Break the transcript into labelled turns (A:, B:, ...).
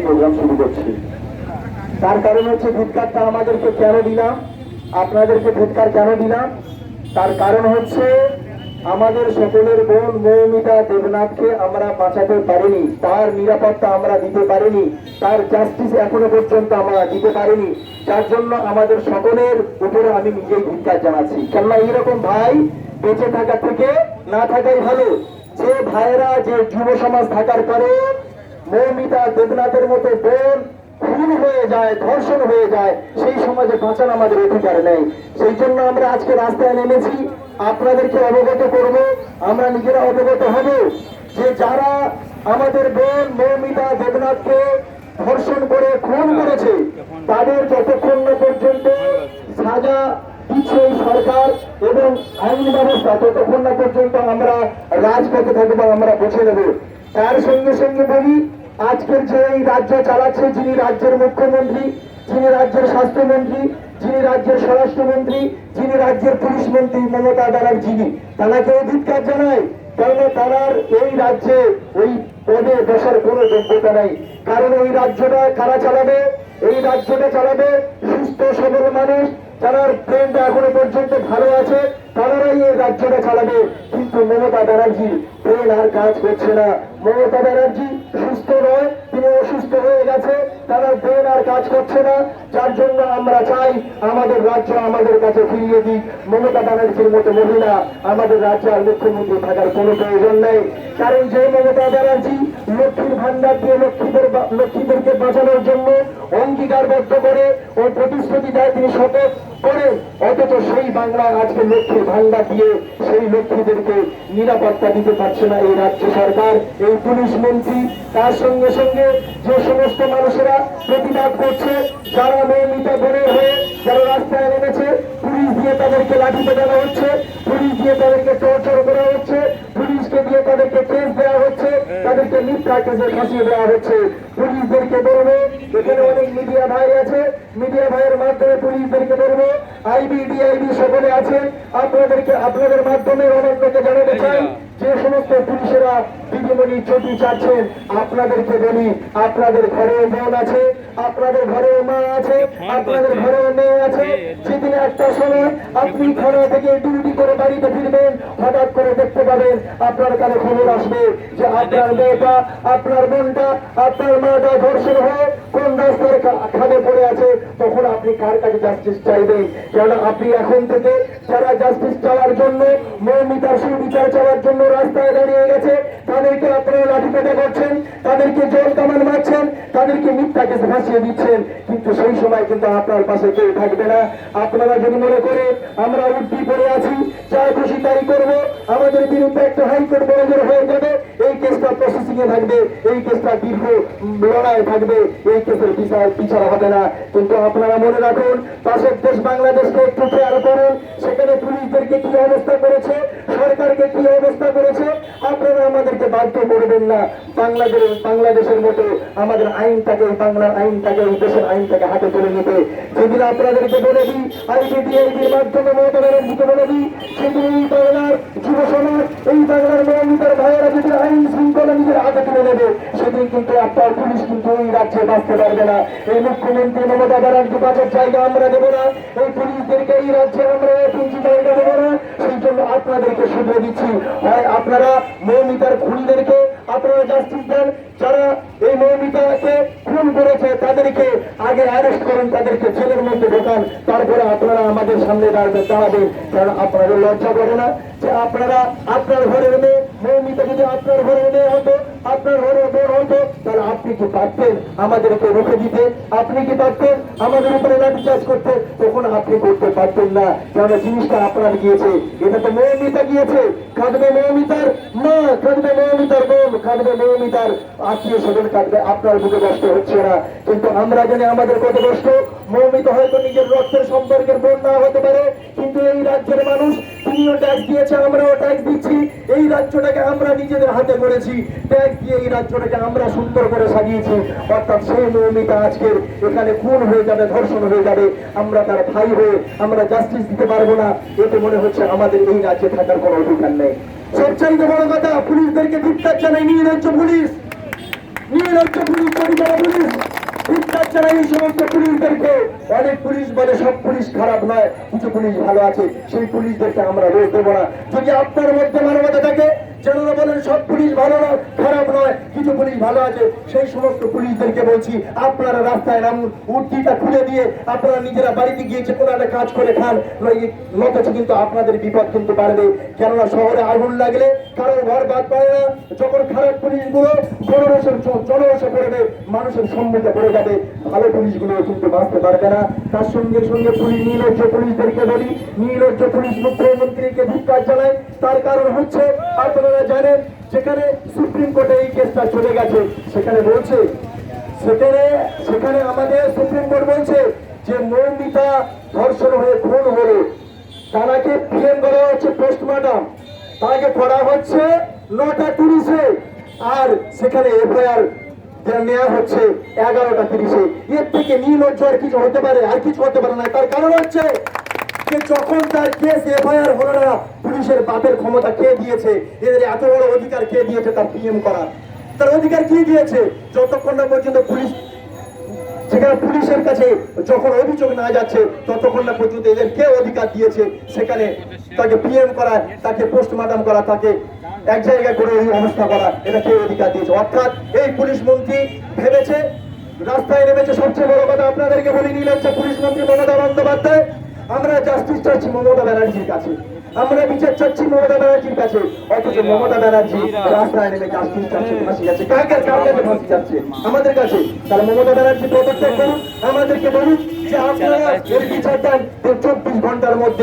A: Programme শুরু করছি। তার কারণ হচ্ছে ভোটকারটা আমাদেরকে কেন দিলাম, আপনাদেরকে ভোটকার কেন দিলাম, তার কারণ হচ্ছে আমাদের সকলের বোন মৌমিতা দেবনাথকে আমরা বাঁচাতে পারিনি, তার নিরাপত্তা আমরা দিতে পারিনি, তার জাস্টিস এখনো পর্যন্ত আমরা দিতে পারিনি, যার জন্য আমাদের সকলের উপরে আমি নিজেই ধিক্কার জানাচ্ছি। কেননা এইরকম ভাই বেঁচে থাকা থেকে না থাকাই ভালো। যে ভাইয়েরা, যে যুব সমাজ থাকার পরে মৌমিতা দেবনাথের মতো বোন খুন হয়ে যায়, ধর্ষণ হয়ে যায়, সেই সমাজে বাঁচানো আমাদের অধিকার নেই। সেই জন্য আমরা আজকে রাস্তায় নেমেছি, আপনাদেরকে অবগত করব, আমরা নিজেরা অবগত হব যে যারা আমাদের বোন মৌমিতা দেবনাথকে ধর্ষণ করে খুন করেছে তাদের যতক্ষণ না পর্যন্ত সাজা দিচ্ছে এই সরকার এবং আইন ব্যবস্থা, ততক্ষণ না পর্যন্ত আমরা রাজপথে থাকবো, আমরা বসে নেব। তার সঙ্গে সঙ্গে বলি, আজকের যে এই রাজ্য চালাচ্ছে, যিনি রাজ্যের মুখ্যমন্ত্রী, যিনি রাজ্যের স্বাস্থ্যমন্ত্রী, যিনি রাজ্যের স্বরাষ্ট্রমন্ত্রী, যিনি রাজ্যের পুলিশ মন্ত্রী মমতা ব্যানার্জি, তাকে ধিক্কার জানায়। কেননা তার এই রাজ্যে ওই পদে বসার কোনো যোগ্যতা নাই। কারণ এই রাজ্যটা কারা চালাবে? এই রাজ্যটা চালাবে সুস্থ সবল মানুষ, যারা ব্রেনটা এখনো পর্যন্ত ভালো আছে, তারাই এই রাজ্যটা চালাবে। কিন্তু মমতা ব্যানার্জি ব্রেন আর কাজ করছে না। মমতা ব্যানার্জি সুস্থ নয়, তিনি অসুস্থ হয়ে গেছে, তারা ব্রেন আর কাজ করছে না। যার জন্য আমরা চাই আমাদের রাজ্য আমাদের কাছে ফিরিয়ে দিক। মমতা ব্যানার্জির মতো মহিলা আমাদের রাজ্যে আর মুখ্যমন্ত্রী থাকার কোনো প্রয়োজন নেই। কারণ যে মমতা ব্যানার্জি লক্ষ্মীর ভান্ডার দিয়ে লক্ষ্মীদেরকে বাঁচানোর জন্য অঙ্গীকারবদ্ধ করে ও প্রতিশ্রুতি দেয়, তিনি শপথ করে, অথচ সেই বাংলায় আজকে লক্ষ্মীর ভান্ডার দিয়ে সেই লক্ষ্মীদেরকে নিরাপত্তা দিতে পারছে না এই রাজ্য সরকার, এই পুলিশ মন্ত্রী। তার সঙ্গে সঙ্গে যে সমস্ত মানুষেরা প্রতিবাদ করছে, যারা মৌমিতা বোনের হয়ে যারা রাস্তায় নেমেছে, পুলিশ দিয়ে তাদেরকে লাঠি পেটানো হচ্ছে, পুলিশ দিয়ে তাদেরকে টর্চার করা হচ্ছে, পুলিশকে দিয়ে তাদেরকে কেস দেওয়া হচ্ছে, তাদেরকে মিথ্যা কেসে ফাঁসিয়ে দেওয়া হচ্ছে। পুলিশদেরকে বলবো, এখানে অনেক মিডিয়া ভাই আছে, মিডিয়া ভাইয়ের মাধ্যমে পুলিশদেরকে বলবো, আইবি ডিআইবি সকলে আছেন, আপনাদের মাধ্যমে অনন্যকে জানাতে চাই, যে সমস্ত পুলিশেরা দিদিমণি চটি চাচ্ছেন, আপনাদেরকে বলি, আপনাদের ঘরেও বোন আছে, আপনাদের ঘরেও মা আছে, আপনাদের ঘরেও মেয়ে আছে। যেদিন একটা সময় আপনি থানা থেকে ডিউটি করে বাড়িতে ফিরবেন, হঠাৎ করে দেখতে পাবেন আপনার কানে খবর আসবে যে আপনার মেয়েটা, আপনার বোনটা, আপনার মাটা ধর্ষণ হয়ে কোন রাস্তার খাদে পড়ে আছে। তখন আপনি কার কাছে জাস্টিস চাইবেন? কারণ আপনি এখন থেকে যারা জাস্টিস চাওয়ার জন্য, মৌমিতার সুবিচার চাওয়ার জন্য রাস্তায় দাঁড়িয়ে গেছে, তাদেরকে আপনারা লাঠিপেটা করছেন, তাদেরকে জল কামান মারছেন, তাদেরকে মিথ্যা কেসে ফাঁসিয়ে দিচ্ছেন। কিন্তু সেই সময় কিন্তু আপনার পাশে কেউ থাকবে না। আপনারা যদি মনে করে আমরা উঠি পড়ে আছি, যা খুশি তাই করবো, আমাদের বিরুদ্ধে একটা হাইকোর্ট বড়জোর হয়ে যাবে, এই কেসটা প্রসেসিং এ থাকবে, এই কেসটা দীর্ঘ লড়াই থাকবে, এই কেসের বিচার হবে না। কিন্তু আপনারা মনে রাখুন, পাশের দেশ বাংলাদেশকে একটু খেয়াল করুন, সেখানে পুলিশদেরকে কি অবস্থা করেছে, সরকারকে কি অবস্থা করেছে। আপনারা আমাদেরকে বাধ্য করবেন না বাংলাদেশের মতো আমাদের আইনটাকে, বাংলার আইনটাকে, এই দেশের আইনটাকে হাতে তুলে নিতে। যেদিন আপনাদেরকে বলে দিই, আইবিডিআইবির মাধ্যমে মমতা ব্যানার্জিকে বলে দিই, সেদিন এই বাংলার যুব সমাজ, এই বাংলার মৌমিতার ভাইয়েরা যদি আইন শৃঙ্খলা নিজের হাতে তুলে নেবে, সেদিন কিন্তু একটা পুলিশ কিন্তু এই রাজ্যে বাঁচতে পারবে না। এই মুখ্যমন্ত্রী মমতা ব্যানার্জি বাঁচার জায়গা আমরা দেবো না, এই পুলিশদেরকে এই রাজ্যে আমরা কিঞ্চি জায়গা দেবো না। সেই জন্য আপনাদেরকে শুধরে দিচ্ছি, হয় আপনারা মৌমিতার খুনিদেরকে আপনারা জাস্টিস দেন, যারা এই মৌমিতাকে খুন করেছে তাদেরকে আগে অ্যারেস্ট করুন, তাদেরকে জেলের মধ্যে ঢোকান, তারপরে আপনারা আমাদের সামনে দাঁড়াবেন। কারণ আপনাদের লজ্জা করে না যে আপনারা আপনার ঘরের মেয়ে মৌমিতা যদি আপনার ঘরের মেয়ে হতো, আপনার ঘরের বোন হতো, তাহলে আপনি কি পারতেন আমাদেরকে রুখে দিতে? আপনি কি পারতেন আমাদের উপরে লাঠিচার্জ করতে? তখন আপনি করতে পারতেন না, কারণ জিনিসটা আপনার গিয়েছে, এটা তো মৌমিতা গিয়েছে। কাঁদবে মৌমিতার মা, কাঁদবে মৌমিতার বোন, কাঁদবে মৌমিতার আত্মীয় স্বজন, কাঁদবে, আপনার বুকে কষ্ট হচ্ছে না। কিন্তু আমরা জানি আমাদের কত কষ্ট। মৌমিতা হয়তো নিজের রক্তের সম্পর্কের বোন না হতে পারে, কিন্তু এই রাজ্যের মানুষ, তিনিও ট্যাক্স দিয়েছে, আমরাও ট্যাক্স দিচ্ছি, এই রাজ্যটাকে আমরা নিজেদের হাতে করেছি, ট্যাক্স দিয়ে এই রাজ্যটাকে আমরা সুন্দর করে সাজিয়েছি। অর্থাৎ সেই মৌমিতা আজকের এখানে খুন হয়ে যাবে, ধর্ষণ হয়ে যাবে, আমরা তার ভাই হয়ে আমরা জাস্টিস দিতে পারবো না। এতে মনে হচ্ছে আমাদের এই রাজ্যে থাকার কোনো অধিকার নেই। সবচাইতে বড় কথা, পুলিশদেরকে ধিক্কার জানাই, নির্লজ্জ পুলিশ, নির্লজ্জ পুলিশ, পরিবার পুলিশ। জানাই এই সমস্ত পুলিশদেরকে। অনেক পুলিশ বলে সব পুলিশ খারাপ নয়, কিছু পুলিশ ভালো আছে, সেই পুলিশদেরকে আমরা রোজ দেবো না। যদি আপনার মধ্যে মানবতা থাকে, যারা বলেন সব পুলিশ ভালো নয়, খারাপ নয়, কিছু পুলিশ ভালো আছে, সেই সমস্ত পুলিশদেরকে বলছি আপনারা রাস্তায় নামুন, উর্দিটা খুলে দিয়ে আপনারা নিজেরা বাড়িতে গিয়েছে কোনো একটা কাজ করে খান, নয়তো কিন্তু আপনাদের বিপদ কিন্তু বাড়বে। কেননা শহরে আগুন লাগলে কারণ ঘর বাদ পায় না, যখন খারাপ পুলিশগুলো জনরসে পড়বে, মানুষের সম্মুখে পড়ে যাবে, ভালো পুলিশগুলো কিন্তু বাঁচতে পারবে না। তার সঙ্গে সঙ্গে পুলিশ নির্লজ্জ পুলিশদেরকে বলি, নির্লজ্জ পুলিশ মুখ্যমন্ত্রীকে ধিক্কার জানাই। তার কারণ হচ্ছে আপনারা জানেন যেখানে সুপ্রিম কোর্টে এই কেসটা চলে গেছে, সেখানে বলছে সেখানে আমাদের সুপ্রিম কোর্ট বলছে যে মৌমিতা ধর্ষণ হয়ে খুন হলো, তাকে পিএম করা হচ্ছে পোস্টমর্টম, তাকে করা হচ্ছে 9টা 30-এ, আর সেখানে এফআইআর নেওয়া হচ্ছে 11টা 30-এ। এর থেকে নির্লজ্জ আর কিছু হতে পারে? আর কিছু হতে পারে না। তার কারণ হচ্ছে যে যখন তার কেস এফআইআর হলো না, পুলিশের বাপের ক্ষমতা কে দিয়েছে? এদের এত বড় অধিকার কে দিয়েছে তার পিএম করার? তার অধিকার কি দিয়েছে? যতক্ষণ না পর্যন্ত পুলিশ, সেখানে পুলিশের কাছে যখন অভিযোগ না যাচ্ছে, ততক্ষণ না পর্যন্ত এদের কে অধিকার দিয়েছে সেখানে তাকে পিএম করা, তাকে পোস্টমর্টম করা, তাকে এক জায়গায় করে এই অবস্থা করা, এটা কে অধিকার দিয়েছে? অর্থাৎ এই পুলিশ মন্ত্রী ভেবেছে, রাস্তায় নেমেছে। সবচেয়ে বড় কথা আপনাদেরকে বলে নিলাম, পুলিশ মন্ত্রী মমতা বন্দ্যোপাধ্যায়, আমরা জাস্টিস চাচ্ছি মমতা ব্যানার্জির কাছে, আমরা বিচার চাচ্ছি মমতা ব্যানার্জির কাছে, অথচ মমতা ব্যানার্জি রাস্তায় নেমে জাস্টিস চাচ্ছে, ফাঁসি যাচ্ছে। কার কাছে ফাঁসি যাচ্ছে? আমাদের কাছে। তাহলে মমতা ব্যানার্জি পদত্যাগ করুন, আমাদেরকে বলুন যে আপনারা এর বিচার দেন 24 ঘন্টার মধ্যে।